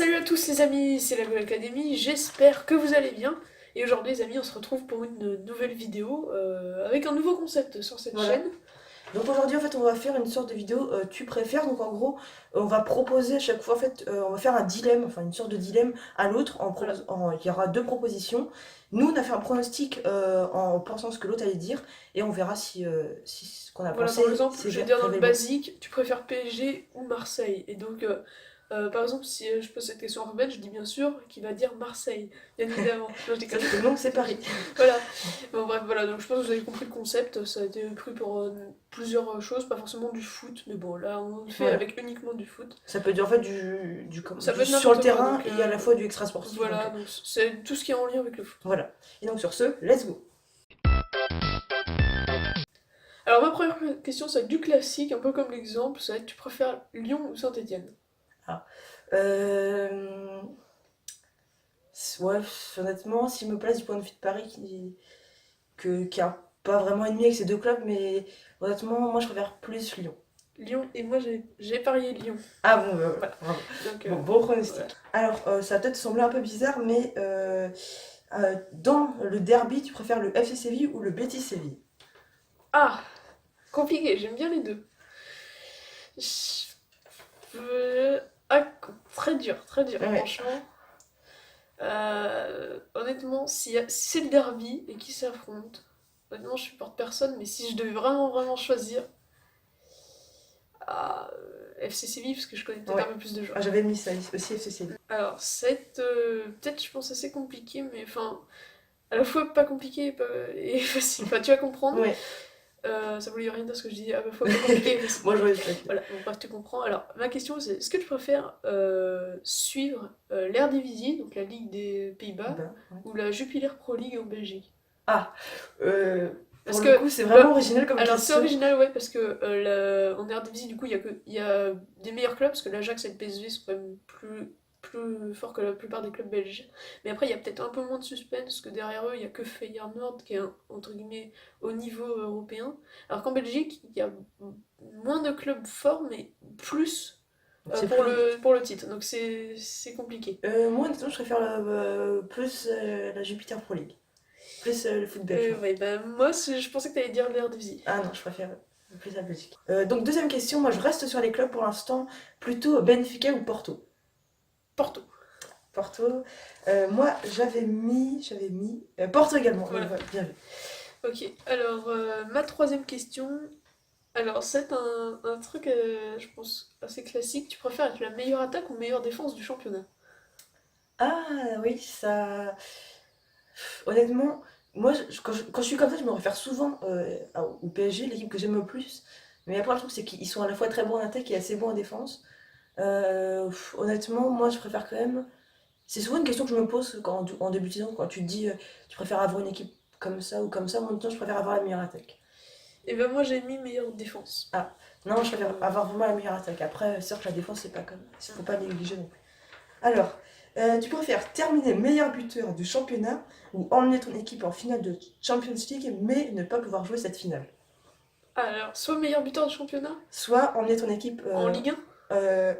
salut à tous les amis, c'est la Goal Academy, j'espère que vous allez bien. Et aujourd'hui les amis, on se retrouve pour une nouvelle vidéo avec un nouveau concept sur cette Voilà. chaîne. Donc aujourd'hui en fait on va faire une sorte de vidéo tu préfères. Donc en gros on va proposer à chaque fois en fait on va faire un dilemme, enfin une sorte de dilemme à l'autre Voilà. il y aura deux propositions. Nous on a fait un pronostic en pensant ce que l'autre allait dire et on verra si ce qu'on a Voilà, pensé par exemple, s'est je vais te dire dans le révélé bon. basique, tu préfères PSG ou Marseille. Et donc, par exemple, si je pose cette question à Ruben, je dis bien sûr qu'il va dire Marseille, bien évidemment. Non, je déconne. Sauf que non, c'est Paris. Voilà. Bon, bref, voilà, donc je pense que vous avez compris le concept. Ça a été pris pour plusieurs choses, pas forcément du foot, mais bon, là on le fait Voilà. avec uniquement du foot. Ça peut être en fait Ça peut du être sur le n'importe quoi, terrain donc et à la fois du extra sportif. voilà, donc c'est tout ce qui est en lien avec le foot. Voilà. Et donc sur ce, let's go. Alors ma première question, ça va être du classique, un peu comme l'exemple, ça va être tu préfères Lyon ou Saint-Étienne? Ah. Euh... Ouais, honnêtement, s'il me place du point de vue de Paris qui a pas vraiment ennemi avec ces deux clubs, mais honnêtement, moi je préfère plus Lyon. Lyon, et moi j'ai parié Lyon. Ah bon, voilà. Voilà. Bravo. Donc, Bon, bon pronostic. voilà. Alors, ça va peut-être sembler un peu bizarre, mais dans le derby, tu préfères le FC Séville ou le Betis Séville? Ah, compliqué, j'aime bien les deux. Ah, très dur, Ouais. franchement. Honnêtement, si c'est le derby et qui s'affrontent, honnêtement, je supporte personne, mais si je devais vraiment choisir, ah, FC Séville, parce que je connais peut-être Ouais. un peu plus de Ah, joueurs. j'avais mis ça aussi FC Séville. Alors, c'est peut-être, je pense, assez compliqué, mais enfin, à la fois pas compliqué et facile. Enfin, tu vas comprendre. Ouais. Ça voulait rien dire ce que je dis, à la fois pas compliqué et facile. Moi j'aurais fait. Voilà, bon, bref, tu comprends. Alors, ma question, c'est est-ce que tu préfères suivre l'Eredivisie, donc la Ligue des Pays-Bas, Ben, ouais. ou la Jupiler Pro League en Belgique? Ah, Parce pour le que, coup, c'est vraiment original comme alors c'est question. original, ouais, parce que en Eredivisie, du coup, il y a des meilleurs clubs, parce que l'Ajax et le PSV sont quand même plus forts que la plupart des clubs belges. Mais après, il y a peut-être un peu moins de suspense, parce que derrière eux, il y a que Feyenoord qui est, entre guillemets, au niveau européen. Alors qu'en Belgique, il y a moins de clubs forts, mais plus C'est plus. pour le titre. Donc c'est compliqué. Moi, honnêtement, je préfère plus la Jupiter Pro League. Plus le foot belge, moi. Ouais, bah, moi, je pensais que t'allais dire l'Eredivisie. Ah non, je préfère plus la Belgique. Donc, deuxième question, moi je reste sur les clubs pour l'instant. Plutôt Benfica ou Porto? Porto. Porto. Moi, j'avais mis Porto également. Voilà. Ouais, bien vu. Ok, alors ma troisième question. Alors, c'est un truc, je pense, assez classique. Tu préfères être la meilleure attaque ou meilleure défense du championnat? Ah oui, ça. Honnêtement, moi, quand je suis comme ça, je me réfère souvent au PSG, l'équipe que j'aime le plus. Mais après, le truc, c'est qu'ils sont à la fois très bons en attaque et assez bons en défense. Honnêtement, moi, je préfère quand même. C'est souvent une question que je me pose en début de saison, quand tu te dis tu préfères avoir une équipe comme ça ou comme ça. Moi, je préfère avoir la meilleure attaque. Et ben moi j'ai mis meilleure défense. Ah, non, je préfère avoir vraiment la meilleure attaque. Après, c'est sûr que la défense, c'est pas comme. Il faut pas négliger non plus. Alors, tu préfères terminer meilleur buteur du championnat ou emmener ton équipe en finale de Champions League mais ne pas pouvoir jouer cette finale? Alors, soit meilleur buteur du championnat Soit emmener ton équipe. en Ligue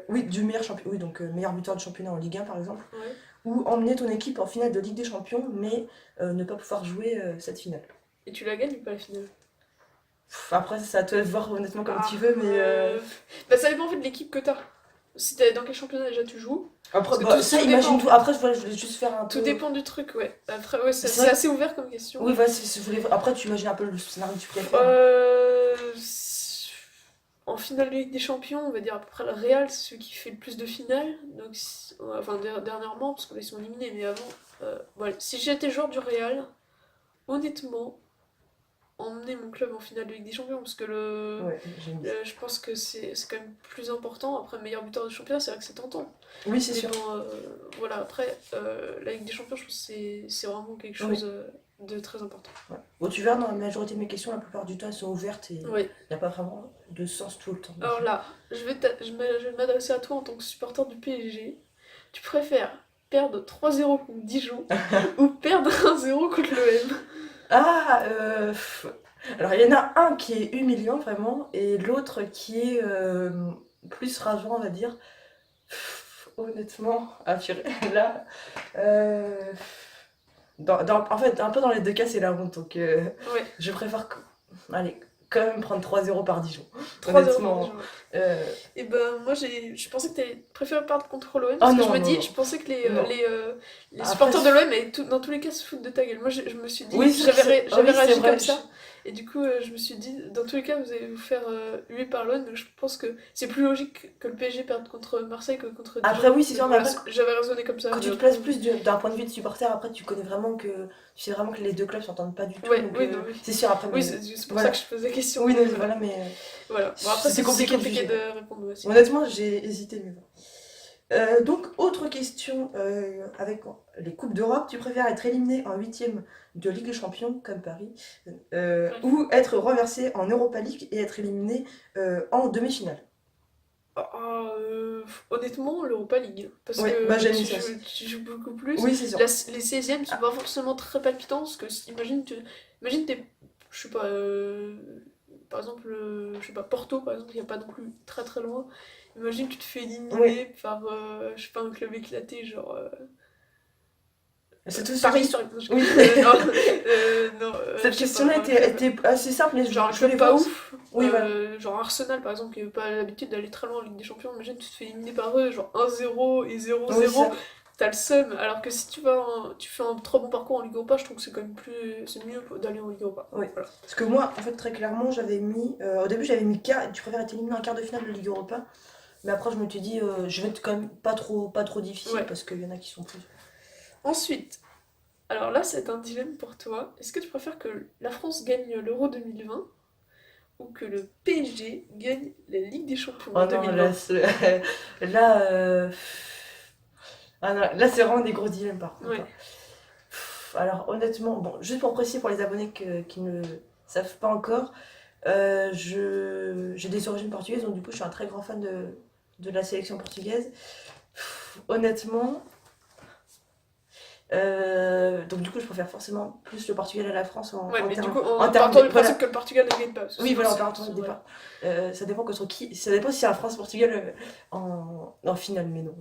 Oui, du meilleur champion. Oui, donc meilleur buteur du championnat en Ligue 1 par exemple. 1? Ouais. Ou emmener ton équipe en finale de Ligue des Champions mais ne pas pouvoir jouer cette finale. Et tu la gagnes ou pas la finale? Après, c'est à toi de voir honnêtement comme Ah, tu veux, mais. Bah ça dépend en fait de l'équipe que t'as. Si t'as dans quel championnat déjà tu joues. Après, Parce que bah, ça, tout imagine dépend. tout. Après, voilà, je voulais juste faire un peu. Tout dépend du truc, ouais. Après, ouais, C'est c'est vrai. assez ouvert comme question. Oui, voilà, après, tu imagines un peu le scénario que tu préfères. Euh... En finale de Ligue des Champions, on va dire à peu près le Real, c'est celui qui fait le plus de finales. Donc, enfin, dernièrement, parce qu'ils sont éliminés, mais avant. Voilà. Si j'étais joueur du Real, honnêtement, emmener mon club en finale de Ligue des Champions, parce que Ouais, j'ai mis. je pense que c'est quand même plus important. Après, meilleur buteur du championnat, c'est vrai que c'est tentant. Oui, c'est Mais sûr. bon, voilà, après, la Ligue des Champions, je pense que c'est vraiment quelque chose de très important. Ouais. Bon, tu verras, dans la majorité de mes questions, la plupart du temps, elles sont ouvertes et il Oui. n'y a pas vraiment de sens tout le temps. Alors là, je vais m'adresser à toi en tant que supporter du PSG. Tu préfères perdre 3-0 contre Dijon ou perdre 1-0 contre l'OM? Ah, alors il y en a un qui est humiliant vraiment et l'autre qui est plus rageant, on va dire. honnêtement, purée, là, en fait, un peu dans les deux cas, c'est la honte. Donc, Ouais, je préfère, allez, quand même prendre 3-0 par Dijon. 3-0 pour Honnêtement. Dijon. Euh, Et ben moi je pensais que t'allais préférer perdre contre l'OM Oh parce que je non, me non, dis, non. je pensais que Non. les Après, supporters de l'OM allaient dans tous les cas se foutre de ta gueule. Moi je me suis dit, oui, j'avais oui, c'est réagi vrai. comme ça et du coup je me suis dit, dans tous les cas vous allez vous faire huer par l'OM donc je pense que c'est plus logique que le PSG perde contre Marseille que contre Dijon. Après, oui, c'est Donc sûr, mais après, j'avais raisonné comme ça. quand Mais tu te places après, plus d'un point de vue de supporter, après, tu connais vraiment que. Tu sais vraiment que les deux clubs s'entendent pas du tout. ouais, Donc, oui, non, oui. c'est sûr, après, Oui, mais. c'est pour ça Voilà. que je pose la question. Oui, Mais non, voilà. voilà, mais. Voilà. Bon après C'était compliqué de juger. de répondre aussi. Honnêtement, j'ai hésité, mais bon. Donc, autre question, avec les Coupes d'Europe, tu préfères être éliminé en huitième de Ligue des Champions, comme Paris, ou être renversé en Europa League et être éliminé en demi-finale? Honnêtement, l'Europa League. Parce Ouais, que bah j'ai mis ça aussi. tu joues beaucoup plus. Oui, c'est sûr. Les 16e sont Ah, pas forcément très palpitants. Parce que imagine t'es. Je sais pas. Par exemple, je sais pas, Porto, par exemple, il n'y a pas non plus très très loin. Imagine tu te fais éliminer oui, par, je sais pas, un club éclaté, genre. c'est tout ce Paris qui. sur exemple. Oui. Non, non Cette je sais pas, question-là était assez simple, mais genre un je voulais club pas voir aussi. ouf, Oui, voilà. genre Arsenal par exemple, qui n'a pas l'habitude d'aller très loin en Ligue des Champions, imagine tu te fais éliminer par eux, genre 1-0 et Oui, c'est 0-0, ça. t'as le seum, alors que si tu fais un trop bon parcours en Ligue Europa, je trouve que c'est quand même c'est mieux d'aller en Ligue Europa. Oui. Voilà. Parce que moi, en fait, très clairement, j'avais mis. Au début, j'avais mis quart. Tu préfères être éliminé en quart de finale de Ligue Europa. Mais après, je me suis dit, je vais être quand même pas trop difficile Ouais. parce qu'il y en a qui sont plus. Ensuite, alors là c'est un dilemme pour toi, est-ce que tu préfères que la France gagne l'Euro 2020 ou que le PSG gagne la Ligue des Champions Oh en non, 2020? là, ah non, là, c'est vraiment des gros dilemmes par contre. Ouais. Alors, honnêtement, bon, juste pour préciser pour les abonnés qui ne savent pas encore, j'ai des origines portugaises, donc du coup, je suis un très grand fan de la sélection portugaise. Honnêtement, donc du coup, je préfère forcément plus le Portugal à la France Ouais, mais du termes. coup, En en termes partant de, du voilà. principe que le Portugal ne gagne pas. Oui, voilà, en C'est- partant du c'est- départ. Ça dépend contre qui. Ça dépend si c'est un France-Portugal en finale, mais non.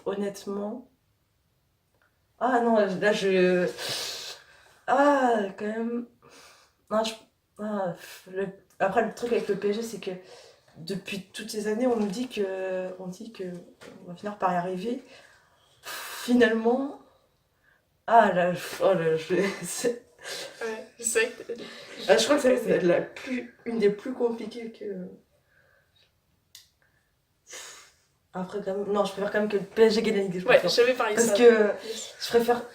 Honnêtement. Ah non, là je. Ah, quand même. Non, ah, après, le truc avec le PSG, c'est que depuis toutes ces années, on dit que on va finir par y arriver. Finalement. Ah là, oh là, Ouais, je sais que. je crois que c'est une des plus compliquées que. Après, quand même, non, je préfère quand même que le PSG gagne la Ligue des Ouais, Champions. j'avais parlé Parce ça. que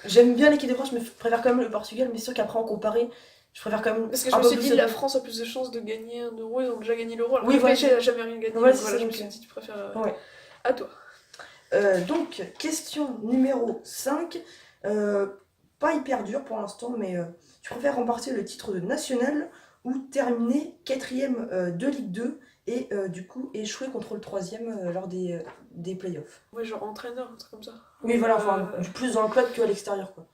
j'aime bien l'équipe de France, mais je préfère quand même le Portugal. Mais c'est sûr qu'après, en comparé, je préfère quand même Parce que je un me peu suis plus dit, le. la France a plus de chances de gagner un euro, ils ont déjà gagné l'euro, alors Oui, que le voilà, PSG n'a jamais rien gagné. voilà, Donc c'est voilà, ça, je me donc, suis dit, tu préfères. ouais. À toi. Donc, question numéro 5. Pas hyper dur pour l'instant, mais tu préfères remporter le titre de national ou terminer quatrième de Ligue 2 et du coup échouer contre le troisième lors des playoffs. Ouais, genre entraîneur, un truc comme ça. Oui, voilà, enfin, du plus dans le club qu'à l'extérieur, quoi.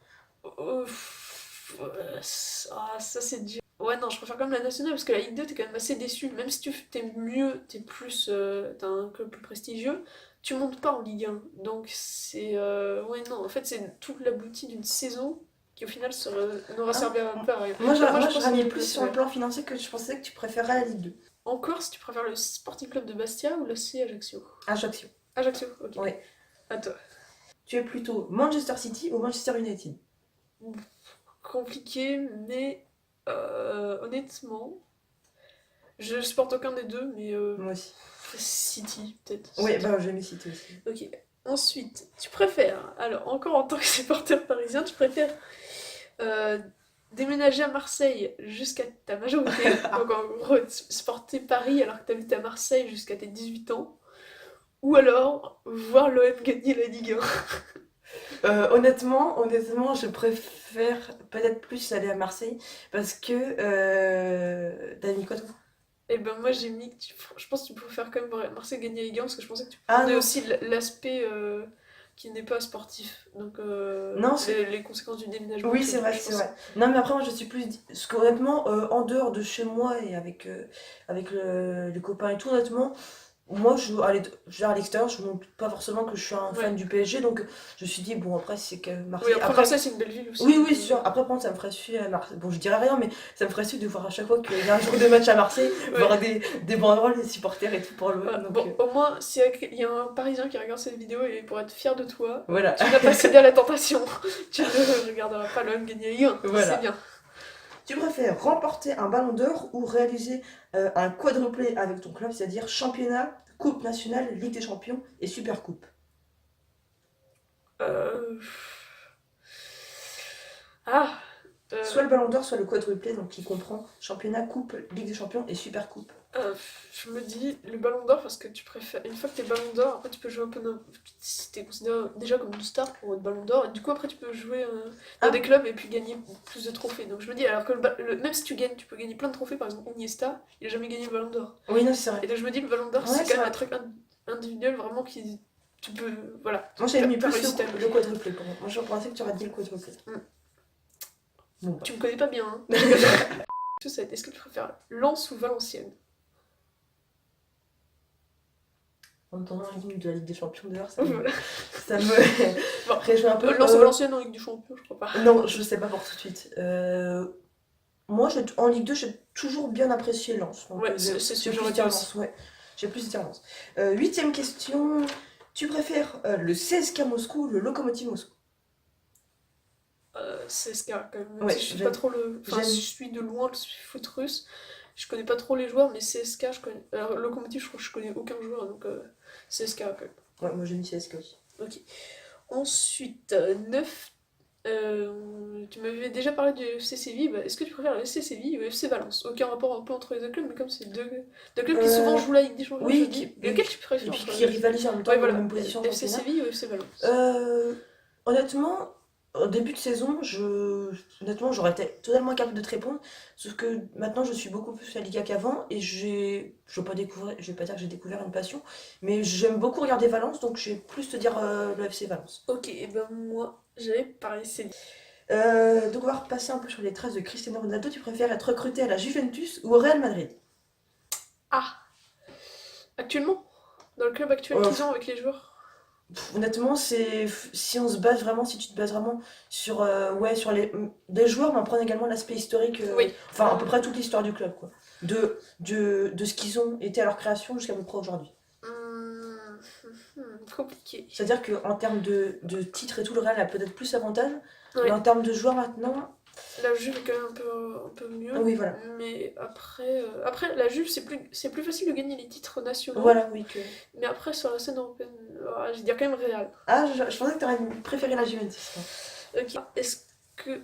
Ça c'est dur. Ouais, non, je préfère quand même la nationale parce que la Ligue 2, t'es quand même assez déçu. Même si t'es mieux, t'as un club plus prestigieux, tu montes pas en Ligue 1. Donc c'est. Ouais, non, en fait, c'est tout l'abouti d'une saison qui au final n'aura Ah, servi à pas à rien. moi, Donc, je pense mis que plus sur le plan financier que je pensais que tu préférais la Ligue 2. Encore, si tu préfères le Sporting Club de Bastia ou le C Ajaccio? Ajaccio. Ajaccio, ok. Oui. À toi. Tu es plutôt Manchester City ou Manchester United? Compliqué, mais honnêtement, je supporte aucun des deux, mais Moi aussi. City, peut-être. Oui, bah j'ai mis City aussi. Ok. Ensuite, tu préfères, alors encore en tant que supporter parisien, tu préfères euh, déménager à Marseille jusqu'à ta majorité, donc en gros, supporter Paris alors que t'habites à Marseille jusqu'à tes 18 ans, ou alors voir l'OM gagner la Ligue 1. Honnêtement, je préfère peut-être plus aller à Marseille parce que. T'as mis quoi toi? Et ben moi j'ai mis, je pense que tu préfères quand même Marseille gagner la Ligue 1 parce que je pensais que tu Ah prenais non, aussi l'aspect qui n'est pas sportif, donc non, les conséquences du déménagement. oui, tout, c'est vrai, je c'est pense. vrai. Non, mais après, moi je suis plus. Parce qu'honnêtement, en dehors de chez moi et avec les copains et tout, honnêtement, moi, je vais à l'extérieur, je ne montre pas forcément que je suis un fan Ouais. du PSG, donc je me suis dit, bon, après, c'est que Oui, Marseille. après Après, Marseille, c'est une belle ville aussi. oui, Donc, oui, sûr. Après, par contre, ça me ferait suer à Marseille. Bon, je dirais rien, mais ça me ferait suer de voir à chaque fois qu'il y a un jour de match à Marseille, voir ouais. des banderoles, des supporters et tout pour l'OM. Voilà. Donc, Bon, au moins, s'il y a un Parisien qui regarde cette vidéo et pour être fier de toi, voilà. tu n'as pas cédé à la tentation. Tu ne regarderas pas l'homme gagner Ligue 1. C'est Voilà. bien. Tu préfères remporter un ballon d'or ou réaliser un quadruplé avec ton club, c'est-à-dire championnat, coupe nationale, Ligue des champions et super coupe. Euh... Ah, Soit euh, le ballon d'or, soit le quadruplé, donc qui comprend championnat, coupe, Ligue des champions et super coupe. euh, je me dis le ballon d'or parce que tu préfères. Une fois que t'es ballon d'or, après tu peux jouer un peu dans. Si t'es considéré déjà comme une star pour être ballon d'or, et du coup après tu peux jouer dans Ah, des clubs et puis gagner plus de trophées. Donc je me dis, alors que même si tu gagnes, tu peux gagner plein de trophées. Par exemple, Iniesta, il a jamais gagné le ballon d'or. oui, non, c'est vrai. Et donc je me dis, le ballon d'or, Ouais, c'est c'est quand même vrai. un truc individuel vraiment qui. Tu peux. Voilà. Moi, j'avais mis T'as plus réussi ta le vie. quadruplé pour moi. Moi, je pensais que tu aurais dit le quadruplé. Mm. Bon, bah. Tu me connais pas bien, hein. Tout ça, est-ce que tu préfères Lens ou Valenciennes? En entendant l'hymne de la Ligue des champions dehors, Voilà. ça me Bon, réjouit un peu. Lens ou Valenciennes en Ligue du Champion, je crois pas. Non, je sais pas pour tout de suite. Moi, en Ligue 2, j'ai toujours bien apprécié Lens. Donc, Ouais, c'est ce j'ai que plus j'aurais dit dire aussi. Lens, ouais. J'ai plus dire Lens. Huitième question. Tu préfères le CSKA Moscou ou le Lokomotiv Moscou? CSKA quand même, même Ouais, si je suis pas trop le. Enfin, j'aime. si je suis de loin le foot russe, je connais pas trop les joueurs, mais CSKA, je connais. Alors, Lokomotiv, je crois que je connais aucun joueur, donc CSKA quand même. Ouais, moi j'ai mis CSKA aussi. Ok. Ensuite, 9. Tu m'avais déjà parlé du FC Séville, bah, est-ce que tu préfères le FC Séville ou le FC Valence? Aucun rapport un peu entre les deux clubs, mais comme c'est deux clubs qui souvent Euh, jouent la Ligue des Champions, je oui, dis, lequel tu et préfères puis entre qui les deux? rivalisent en même temps Ouais, dans la voilà, même position en FC championnat. Séville ou FC Valence? Honnêtement, au début de saison, honnêtement, j'aurais été totalement capable de te répondre. Sauf que maintenant, je suis beaucoup plus la Liga qu'avant et je vais pas découvrir, je vais pas dire que j'ai découvert une passion, mais j'aime beaucoup regarder Valence, donc je vais plus te dire le FC Valence. Ok, et ben moi, j'avais parlé Séville. Donc on va repasser un peu sur les traces de Cristiano Ronaldo. Tu préfères être recruté à la Juventus ou au Real Madrid? Ah, actuellement? Dans le club actuel Euh, qu'ils ont avec les joueurs? Honnêtement, si on se base vraiment, si tu te bases vraiment sur, ouais, sur des joueurs, mais on prend également l'aspect historique, Oui. enfin à peu près toute l'histoire du club, quoi. De ce qu'ils ont été à leur création jusqu'à peu près aujourd'hui. Hum, compliqué. C'est-à-dire qu'en termes de titres et tout, le Real a peut-être plus avantage, mais Ouais, en termes de joueurs maintenant, la Juve est quand même un peu mieux. oui, voilà. Mais après la Juve, c'est plus facile de gagner les titres nationaux. Voilà, oui. Mais après, sur la scène européenne, je vais dire quand même Real. Ah, je pensais que tu aurais préféré la Juventus. Ok.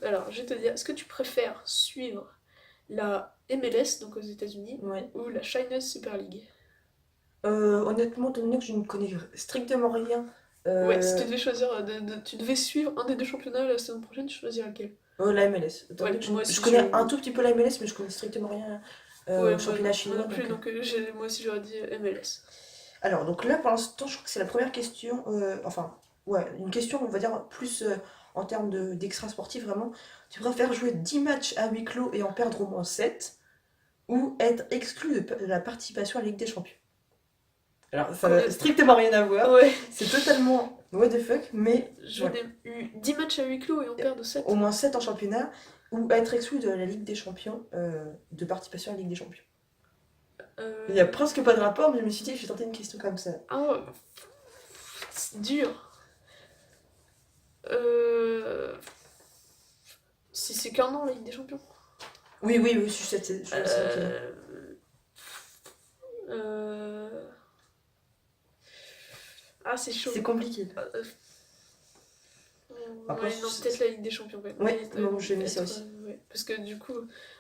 Alors, je vais te dire, est-ce que tu préfères suivre la MLS, donc aux États-Unis, Ouais. ou la China Super League? Honnêtement, étant donné que je ne connais strictement rien, Ouais, si euh, tu devais choisir, tu devais suivre un des deux championnats la saison prochaine, tu choisirais lequel? la MLS. Étant Ouais, donné que moi je aussi, connais un tout petit peu la MLS, mais je connais strictement rien Ouais, au championnat moi chinois. non plus, Donc, donc moi aussi j'aurais dit MLS. Alors, donc là, pour l'instant, je crois que c'est la première question, enfin, ouais, une question, on va dire, plus en termes d'extra sportif, vraiment. Tu préfères jouer 10 matchs à huis clos et en perdre au moins 7 ou être exclu de la participation à la Ligue des Champions? Alors, ça n'a Combien... strictement rien à voir, Ouais, c'est totalement what the fuck, mais jouer voilà. 10 matchs à huis clos et en perdre Au 7. moins 7 en championnat ou être exclu de la Ligue des Champions, de participation à la Ligue des Champions. Il n'y a presque pas de rapport, mais je me suis dit, je vais tenter une question comme ça. Ah ouais, c'est dur. Euh... Si c'est qu'un an la Ligue des Champions. Oui, oui, oui, je suis assez ok. Euh... euh, Ah, c'est chaud. C'est compliqué. Euh, Après, Ouais, non, peut-être la Ligue des Champions quand même. ouais, non, j'ai mis ça Être, aussi. ouais. Parce que du coup,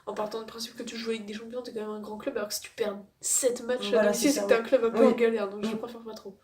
en partant du principe que tu joues avec des champions, t'es quand même un grand club, alors que si tu perds 7 matchs à Voilà, c'est domicile, c'est ça, que t'es oui. un club un peu Oui. en galère, donc je Mm. préfère pas trop.